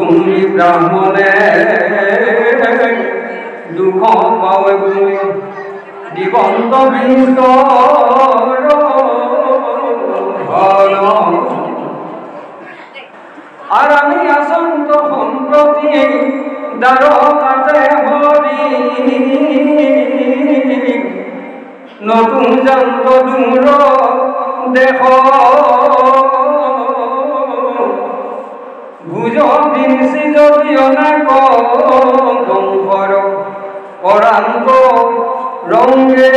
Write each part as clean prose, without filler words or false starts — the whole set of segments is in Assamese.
তুমি ব্রাহ্মণে দুঃখ পাবে দিগন্ত বিষ্ট আর আমি আসন্ত সম্প্রতি দ্বারকাতে হরি নতুন জান্ত দূর দেখ ভুজ বিনসি যদি অনেক গঙ্গর অরান্ত রঙ্গে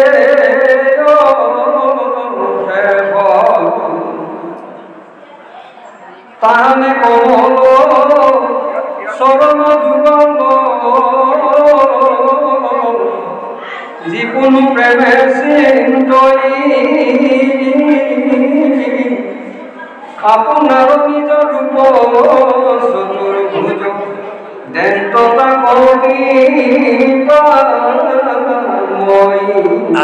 তাহানে কমল শরণ যুগল যিকোনো প্রেমে চিন্তই আপনার নিজ রূপ চতুর্ভুজ দেন্ততা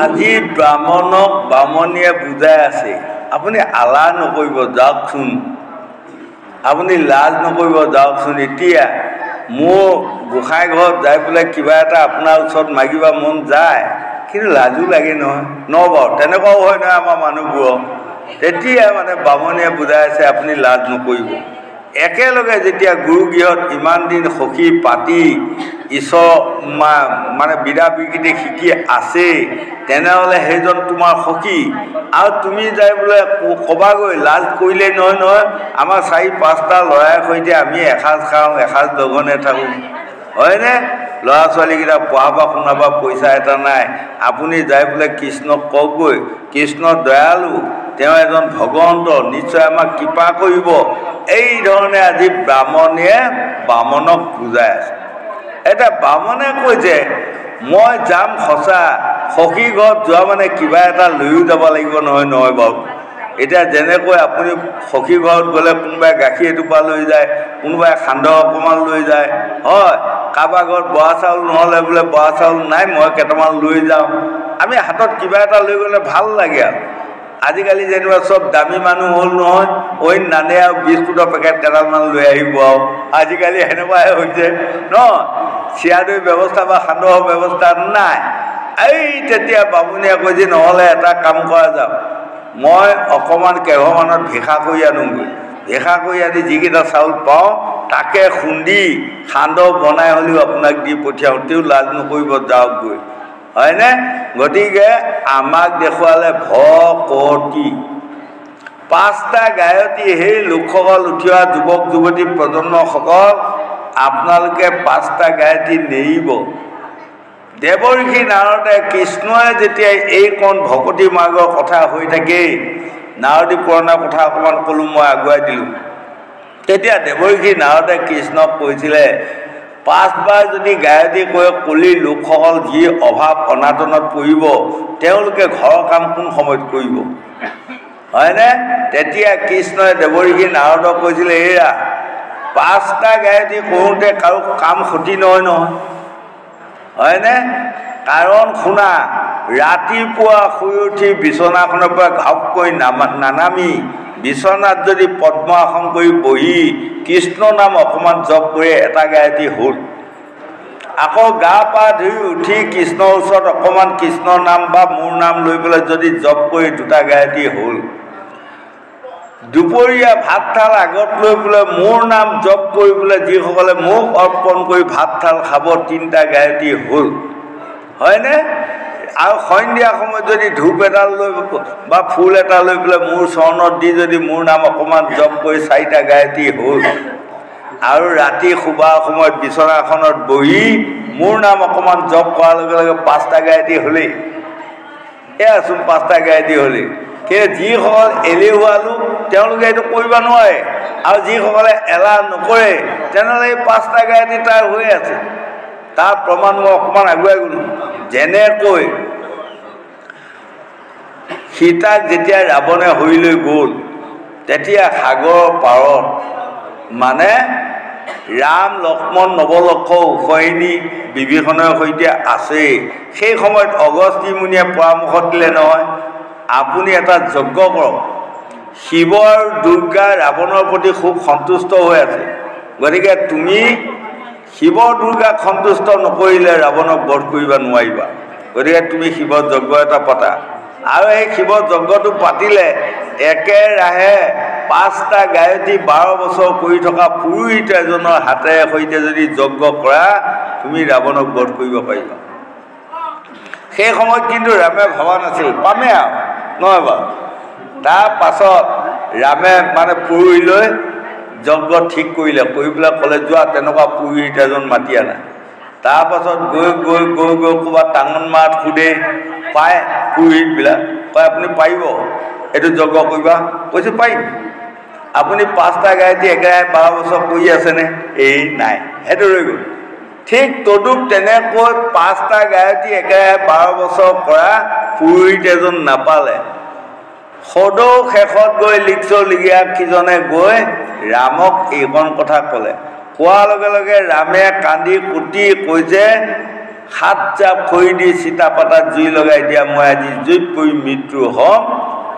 আজি ব্ৰাহ্মণক বামনীয়ে বুজাই আছে আপুনি আলা নকৰিব যাওকচোন আপুনি লাজ নকৰিব যাওকচোন এতিয়া মোৰ গোসাঁই ঘৰত যাই পেলাই কিবা এটা আপোনাৰ ওচৰত মাগিব মন যায় কিন্তু লাজো লাগে নহয় বাৰু তেনেকুৱাও হয় নহয় আমাৰ মানুহবোৰৰ তেতিয়া মানে বামনীয়ে বুজাই আছে আপুনি লাজ নকৰিব একেলগে যেতিয়া গুৰুগৃহত ইমান দিন সখী পাতি ঈশ্বৰ মানে বিদা বিকৃতি শিকি আছে তেনেহ'লে সেইজন তোমাৰ সখী আৰু তুমি যাই বোলে ক'বাগৈ লাজ কৰিলেই নহয় আমাৰ 4-5টা ল'ৰাৰ সৈতে আমি এসাঁজ খাওঁ এসাঁজ লঘনে থাকোঁ হয়নে ল'ৰা ছোৱালীকেইটা পঢ়াব শুনাব পইচা এটা নাই আপুনি যাই বোলে কৃষ্ণক কওকগৈ কৃষ্ণ দয়ালু তেওঁ এজন ভগৱন্ত নিশ্চয় আমাক কৃপা কৰিব এই ধৰণে আজি ব্ৰাহ্মণীয়ে বামনক বুজাই আছে এতিয়া বামনে কৈছে মই যাম সঁচা সখী ঘৰত যোৱা মানে কিবা এটা লৈও যাব লাগিব নহয় বাৰু এতিয়া যেনেকৈ আপুনি সখী ঘৰত গ'লে কোনোবাই গাখীৰ এটোপা লৈ যায় কোনোবাই সান্দহ অকণমান লৈ যায় হয় কাৰোবাৰ ঘৰত বৰা চাউল নহ'লে বোলে বৰা চাউল নাই মই কেইটামান লৈ যাওঁ আমি হাতত কিবা এটা লৈ গ'লে ভাল লাগে আৰু আজিকালি যেনিবা চব দামী মানুহ হ'ল নহয় অইন নানে আৰু বিস্কুটৰ পেকেট কেইডালমান লৈ আহিব আৰু আজিকালি সেনেকুৱাই হৈছে ন চিৰা দৈ ব্যৱস্থা বা সান্দহৰ ব্যৱস্থা নাই এই তেতিয়া বামুণীয়ে কৈছে নহ'লে এটা কাম কৰা যাওক মই অকণমান কেইঘৰমানত ভিক্ষা কৰি আনোগৈ ভিক্ষা কৰি আনি যিকেইটা চাউল পাওঁ তাকে খুন্দি সান্দহ বনাই হ'লেও আপোনাক দি পঠিয়াওঁ তেওঁ লাজ নকৰিব যাওকগৈ হয়নে গতিকে আমাক দেখুৱালে ভকতি 5টা গায়ত্ৰী সেই লোকসকল উঠি অহা যুৱক যুৱতী প্ৰজন্মসকল আপোনালোকে 5টা গায়ত্ৰী নেৰিব দেৱৰ্ষি নাৰদে কৃষ্ণই যেতিয়া এইকণ ভকতি মাৰ্গৰ কথা হৈ থাকেই নাৰদী পুৰাণৰ কথা অকণমান ক'লোঁ মই আগুৱাই দিলোঁ তেতিয়া দেৱৰ্ষি নাৰদে কৃষ্ণক কৈছিলে 5বাৰ যদি গায়ত্ৰী কৈ কলি লোকসকল যি অভাৱ অনাটনত পৰিব তেওঁলোকে ঘৰৰ কাম কোন সময়ত কৰিব হয়নে তেতিয়া কৃষ্ণই দেৱৰ্ষি নাৰদক কৈছিলে এয়া 5টা গায়ত্ৰী কৰোঁতে কাৰো কাম ক্ষতি নহয় হয়নে কাৰণ শুনা ৰাতিপুৱা শুই উঠি বিচনাখনৰ পৰা ঘাপকৈ নানামি বিচনাত যদি পদ্মাসন কৰি বহি কৃষ্ণ নাম অকণমান জপ কৰি এটা গায়ত্ৰী হ'ল আকৌ গা পা ধুই উঠি কৃষ্ণৰ ওচৰত অকণমান কৃষ্ণৰ নাম বা মোৰ নাম লৈ পেলাই যদি জপ কৰি 2টা গায়ত্ৰী হ'ল দুপৰীয়া ভাত থাল আগত লৈ পেলাই মোৰ নাম জপ কৰি পেলাই যিসকলে মোক অৰ্পণ কৰি ভাত থাল খাব 3টা গায়ত্ৰী হ'ল হয়নে আৰু সন্ধিয়া সময়ত যদি ধূপ এডাল লৈ বা ফুল এটা লৈ পেলাই মোৰ চৰণত দি যদি মোৰ নাম অকণমান জপ কৰি 4টা গায়ত্ৰী হ'ল আৰু ৰাতি শুৱাৰ সময়ত বিচনাখনত বহি মোৰ নাম অকণমান জপ কৰাৰ লগে লগে 5টা গায়ত্ৰী হ'লেই এয়াচোন 5টা গায়ত্ৰী হ'লেই কিন্তু যিসকল এলেহুৱা লোক তেওঁলোকে এইটো কৰিব নোৱাৰে আৰু যিসকলে এলাহ নকৰে তেনেহ'লে এই 5টা গায়ত্ৰী তাৰ হৈ আছে তাৰ প্ৰমাণ মই অকণমান আগুৱাই গ'লোঁ যেনেকৈ সীতাক যেতিয়া ৰাৱণে হৰি লৈ গ'ল তেতিয়া সাগৰৰ পাৰত মানে ৰাম লক্ষ্মণ নৱলক্ষ উভয়নী বিভীষণৰ সৈতে আছে সেই সময়ত অগস্ত্যি মুনিয়ে পৰামৰ্শ দিলে নহয় আপুনি এটা যজ্ঞ কৰক। শিৱ আৰু দুৰ্গা ৰাৱণৰ প্ৰতি খুব সন্তুষ্ট হৈ আছে, গতিকে তুমি শিৱ দুৰ্গাক সন্তুষ্ট নকৰিলে ৰাৱণক বধ কৰিব নোৱাৰিবা। গতিকে তুমি শিৱ যজ্ঞ এটা পতা, আৰু এই শিৱ যজ্ঞটো পাতিলে একেৰাহে 5টা গায়ত্ৰী 12 বছৰ কৰি থকা পুৰোহিত এজনৰ হাতেৰে সৈতে যদি যজ্ঞ কৰা, তুমি ৰাৱণক বধ কৰিব পাৰিবা। সেই সময়ত কিন্তু ৰামে ভবা নাছিল পামে আৰু নহয় বাৰু। তাৰ পাছত ৰামে মানে পুৰোহিতলৈ যজ্ঞ ঠিক কৰিলে, কৰি পেলাই ক'লে যোৱা তেনেকুৱা পুৰোহিত এজন মাতি আনা। তাৰপাছত গৈ গৈ গৈ গৈ ক'ৰবাত টাঙন মাত সোধে, পায় পুৰোহিতবিলাক, কয় আপুনি পাৰিব এইটো যজ্ঞ কৰিবা? কৈছে পাৰিম। আপুনি 5টা গায়ত্ৰী একেৰাহে 12 বছৰ কৰি আছেনে? এই নাই, সেইটো ৰৈ গ'ল। ঠিক তদুপ তেনেকৈ 5টা গায়ত্ৰী একেৰাহে 12 বছৰ কৰা পুৰোহিত এজন নাপালে। সদৌ শেষত গৈ লিগিয়াকিজনে গৈ ৰামক এইখন কথা ক'লে। কোৱাৰ লগে লগে ৰামে কান্দি কুটি কৈছে 7 জাপ খৰি দি চিতা পাতাত জুই লগাই দিয়া, মই আজি জুইত পৰি মৃত্যু হ'ম,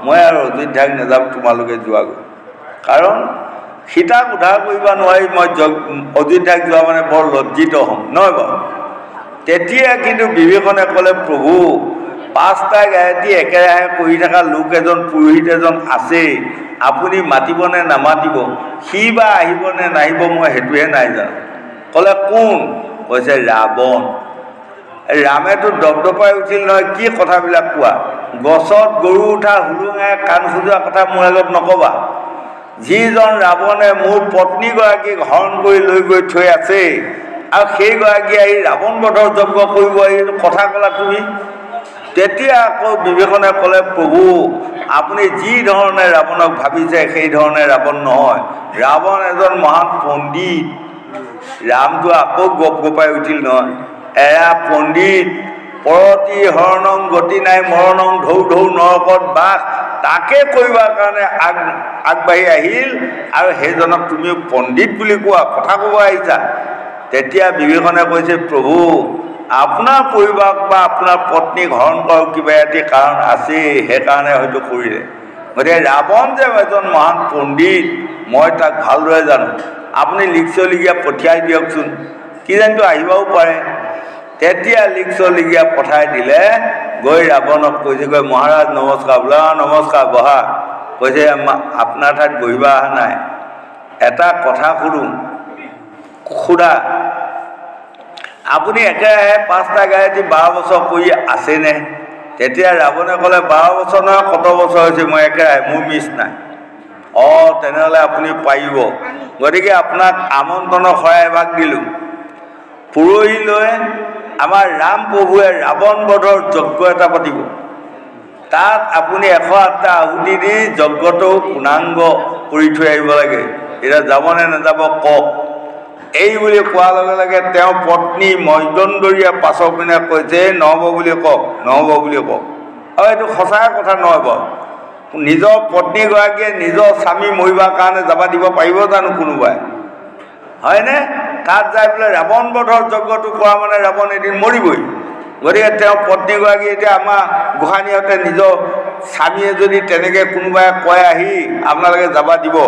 মই আৰু অযোধ্যাক নাযাম, তোমালোকে যোৱাগৈ। কাৰণ সীতাক উদ্ধাৰ কৰিব নোৱাৰি মই অযোধ্যাক যোৱা মানে বৰ লজ্জিত হ'ম, নহয় বাৰু। তেতিয়া কিন্তু বিভীষণে ক'লে প্ৰভু 5টা গায়ত্ৰী একেৰাহে কৰি থকা লোক এজন পুৰোহিত এজন আছেই, আপুনি মাতিবনে নামাতিব? সি বা আহিবনে নাহিব মই সেইটোহে নাই জানো। ক'লে কোন? কৈছে ৰাৱণ। ৰামেতো দপদপাই উঠিল নহয়, কি কথাবিলাক কোৱা? গছত গৰু উঠা হুলুঙাই কাণ খোজোৱা কথা মোৰ আগত নক'বা। যিজন ৰাৱণে মোৰ পত্নীগৰাকীক হৰণ কৰি লৈ গৈ থৈ আছে, আৰু সেইগৰাকী আহি ৰাৱণ বধৰ যজ্ঞ কৰিব, এইটো কথা ক'লা তুমি? তেতিয়া আকৌ বিভীষণে ক'লে প্ৰভু আপুনি যি ধৰণে ৰাৱণক ভাবিছে সেই ধৰণে ৰাৱণ নহয়, ৰাৱণ এজন মহান পণ্ডিত। ৰামটো আকৌ গপ গপাই উঠিল নহয়, এয়া পণ্ডিত, পৰতি হৰণং গতি নাই মৰণং ঢৌ ঢৌ নৰকত বাস, তাকে কৰিবৰ কাৰণে আগবাঢ়ি আহিল, আৰু সেইজনক তুমি পণ্ডিত বুলি কোৱা, কথা ক'ব আহিছা? তেতিয়া বিভীষণে কৈছে প্ৰভু আপোনাৰ পৰিবাৰক বা আপোনাৰ পত্নীক হৰণ কৰাৰ কিবা এটি কাৰণ আছেই, সেইকাৰণে হয়তো কৰিলে। গতিকে ৰাৱণ যে এজন মহান পণ্ডিত মই তাক ভালদৰে জানো, আপুনি লিগিয়া পঠিয়াই দিয়কচোন, কিজানিতো আহিবও পাৰে। তেতিয়া লিগিয়া পঠাই দিলে, গৈ ৰাৱণক কৈছে গৈ মহাৰাজ নমস্কাৰ, বোলা নমস্কাৰ বহা। কৈছে আপোনাৰ ঠাইত বহিব অহা নাই, এটা কথা সোধোঁ, সোধা আপুনি একেৰাহে 5টা গায়ত্ৰী 12 বছৰ কৰি আছেনে? তেতিয়া ৰাৱণে ক'লে 12 বছৰ নহয়, কত বছৰ হৈছে মই একেৰাহে, মোৰ মিছ নাই। অঁ তেনেহ'লে আপুনি পাৰিব, গতিকে আপোনাক আমন্ত্ৰণৰ শৰাই এভাগ দিলোঁ, পৰহিলৈ আমাৰ ৰাম প্ৰভুৱে ৰাৱণ বধৰ যজ্ঞ এটা পাতিব, তাত আপুনি 108টা আহুতি দি যজ্ঞটো পূৰ্ণাংগ কৰি থৈ আহিব লাগে। এতিয়া যাবনে নাযাব কওক। এই বুলি কোৱাৰ লগে লগে তেওঁ পত্নী মৰ্দন্দৰীয়া পাছৰ পিনে কৈছে নহ'ব বুলি কওক, নহ'ব বুলি কওক। আৰু এইটো সঁচা কথা নহয় বাৰু, নিজৰ পত্নীগৰাকীয়ে নিজৰ স্বামী মৰিবৰ কাৰণে যাব দিব পাৰিব জানো কোনোবাই? হয়নে? তাত যাই পেলাই ৰাৱণ বধৰ যজ্ঞটো কৰা মানে ৰাৱণ এদিন মৰিবই। গতিকে তেওঁ পত্নীগৰাকী, এতিয়া আমাৰ গোসাঁনীহঁতে নিজৰ স্বামীয়ে যদি তেনেকৈ কোনোবাই কয় আহি আপোনালোকে যাব দিব,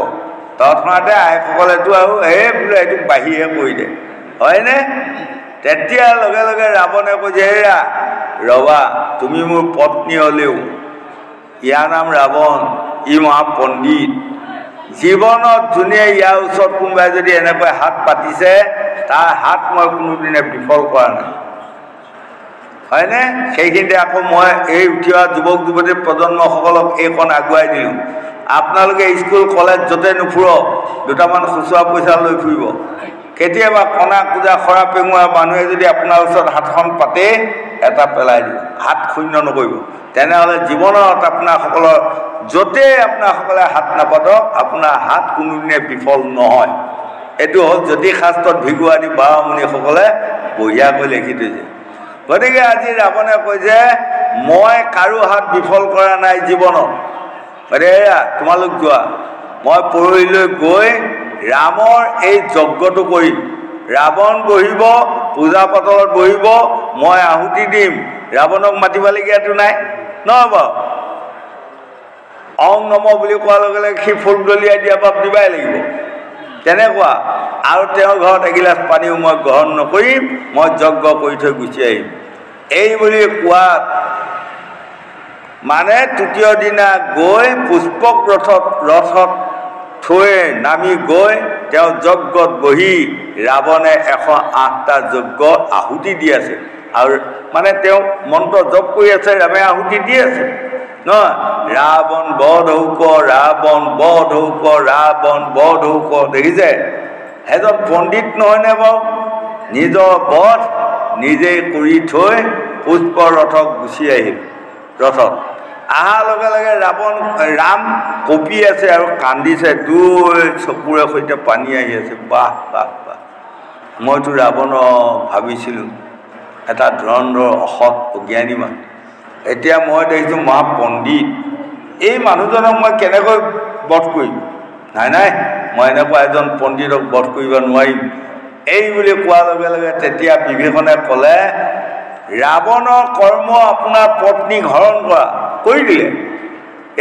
তৎক্ষণাতে আইসকলেতো আৰু বোলে এইটো বাহিৰহে কৰি দে, হয়নে? তেতিয়া লগে লগে ৰাৱণে কৈছে এয়া ৰবা, তুমি মোৰ পত্নী হ'লেও ইয়াৰ নাম ৰাৱণ, ই মহাপণ্ডিত, জীৱনত যোনে ইয়াৰ ওচৰত কোনোবাই যদি এনেকৈ হাত পাতিছে তাৰ হাত মই কোনোদিনে বিফল কৰা নাই, হয়নে? সেইখিনিতে আকৌ মই এই উঠি অহা যুৱক যুৱতী প্ৰজন্মসকলক এইখন আগুৱাই দিলোঁ, আপোনালোকে স্কুল কলেজ য'তে নুফুৰক দুটামান খুচুৰা পইচা লৈ ফুৰিব। কেতিয়াবা কণা কোজা সৰা পেঙুৱা মানুহে যদি আপোনাৰ ওচৰত হাতখন পাতে, এটা পেলাই দিব, হাত শূন্য নকৰিব। তেনেহ'লে জীৱনত আপোনাৰসকলৰ য'তেই আপোনাৰসকলে হাত নাপাতক আপোনাৰ হাত কোনোদিনে বিফল নহয়। এইটো হ'ল জ্যোতিষশাস্ত্ৰত ভিগু আদি বাৰমুনিসকলে বঢ়িয়াকৈ লিখি থৈছে। গতিকে আজি ৰাৱণে কৈছে মই কাৰো হাত বিফল কৰা নাই জীৱনত, গতিকে এয়া তোমালোক যোৱা, মই পৰহিলৈ গৈ ৰামৰ এই যজ্ঞটো কৰিম, ৰাৱণ বহিব, পূজা পাতলত বহিব, মই আহুতি দিম, ৰাৱণক মাতিবলগীয়াতো নাই, নহ'ব। অং নম বুলি কোৱাৰ লগে লগে সি ফুল দলিয়াই দিয়া বাপ দিবাই লাগিব তেনেকুৱা আৰু তেওঁৰ ঘৰত এগিলাচ পানীও মই গ্ৰহণ নকৰিম মই যজ্ঞ কৰি থৈ গুচি আহিম এই বুলি কোৱাত মানে তৃতীয় দিনা গৈ পুষ্পক ৰথত থৈ নামি গৈ তেওঁ যজ্ঞত বহি ৰাৱণে 108টা যজ্ঞ আহুতি দি আছে আৰু মানে তেওঁ মন্ত্ৰ জপ কৰি আছে ৰামে আহুতি দি আছে নহয় ৰাৱণ বধ হৌক ৰাৱণ বধ হৌক ৰাৱণ বধ হৌক দেখিছে এজন পণ্ডিত নহয়নে বাৰু নিজৰ বধ নিজেই কৰি থৈ পুষ্প ৰথক গুচি আহিল ৰথত আহাৰ লগে লগে ৰাম কঁপি আছে আৰু কান্দিছে দুই চকুৰে সৈতে পানী আহি আছে বাহ বাহ বাহ মইতো ৰাৱণক ভাবিছিলোঁ এটা ধুৰন্ধৰ অসৎ অজ্ঞানী মানুহ এতিয়া মই দেখিছোঁ মহাপণ্ডিত এই মানুহজনক মই কেনেকৈ বধ কৰিম নাই মই এনেকুৱা এজন পণ্ডিতক বধ কৰিব নোৱাৰিম এই বুলি কোৱাৰ লগে লগে তেতিয়া বিভীষণে ক'লে ৰাৱণৰ কৰ্ম আপোনাৰ পত্নীক হৰণ কৰা কৰি দিলে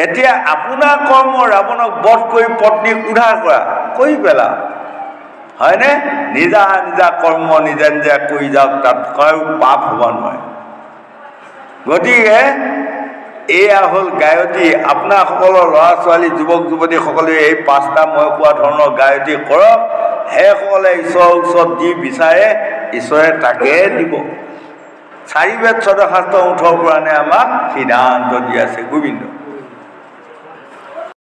এতিয়া আপোনাৰ কৰ্ম ৰাৱণক বধ কৰি পত্নীক উদ্ধাৰ কৰা কৰি পেলা হয়নে নিজা নিজা কৰ্ম নিজে নিজে কৰি যাওক তাত কাৰো পাপ হ'ব নোৱাৰে গতিকে এয়া হ'ল গায়ত্ৰী আপোনাসকলৰ ল'ৰা ছোৱালী যুৱক যুৱতীসকলে এই 5টা মই কোৱা ধৰণৰ গায়ত্ৰী কৰক সেইসকলে ঈশ্বৰৰ ওচৰত যি বিচাৰে ঈশ্বৰে তাকে দিব 4 বেদ 6 শাস্ত্ৰ 18 পুৰাণে আমাক সিদ্ধান্ত দি আছে গোবিন্দ